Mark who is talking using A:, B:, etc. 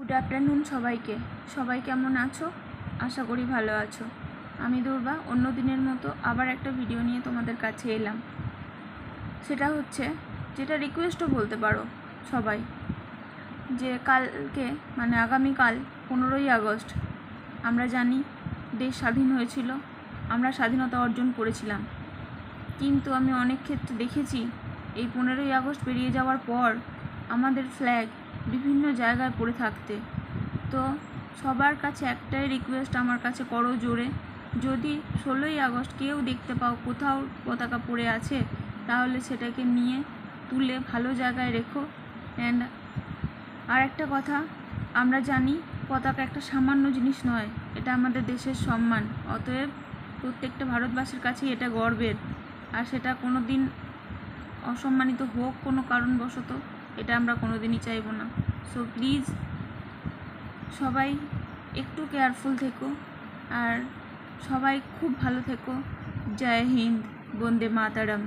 A: Good afternoon সবাইকে। সবাই কেমন আছো? আশা করি ভালো আছো। আমি দুর্বা অন্য দিনের মতো আবার একটা ভিডিও নিয়ে তোমাদের কাছে এলাম। সেটা হচ্ছে, যেটা রিকোয়েস্টও বলতে পারো সবাই, যে কালকে মানে আগামীকাল 15ই আগস্ট আমরা জানি দেশ স্বাধীন হয়েছিল, আমরা স্বাধীনতা অর্জন করেছিলাম। কিন্তু আমি অনেক ক্ষেত্রে দেখেছি এই 15ই আগস্ট পেরিয়ে যাওয়ার পর আমাদের ফ্ল্যাগ বিভিন্ন জায়গায় পড়ে থাকতে। তো সবার কাছে একটাই রিকোয়েস্ট আমার কাছে করো জোরে, যদি 16ই আগস্ট কেউ দেখতে পাও কোথাও পতাকা পড়ে আছে, তাহলে সেটাকে নিয়ে তুলে ভালো জায়গায় রেখো। অ্যান্ড আর একটা কথা, আমরা জানি পতাকা একটা সামান্য জিনিস নয়, এটা আমাদের দেশের সম্মান। অতএব প্রত্যেকটা ভারতবাসীর কাছেই এটা গর্বের, আর সেটা কোনো দিন অসম্মানিত হোক কোনো কারণবশত, এটা আমরা কোনো দিনই চাইব না। সো প্লিজ সবাই একটু কেয়ারফুল থেকো, আর সবাই খুব ভালো থেকো। জয় হিন্দ, বন্দে মাতরম।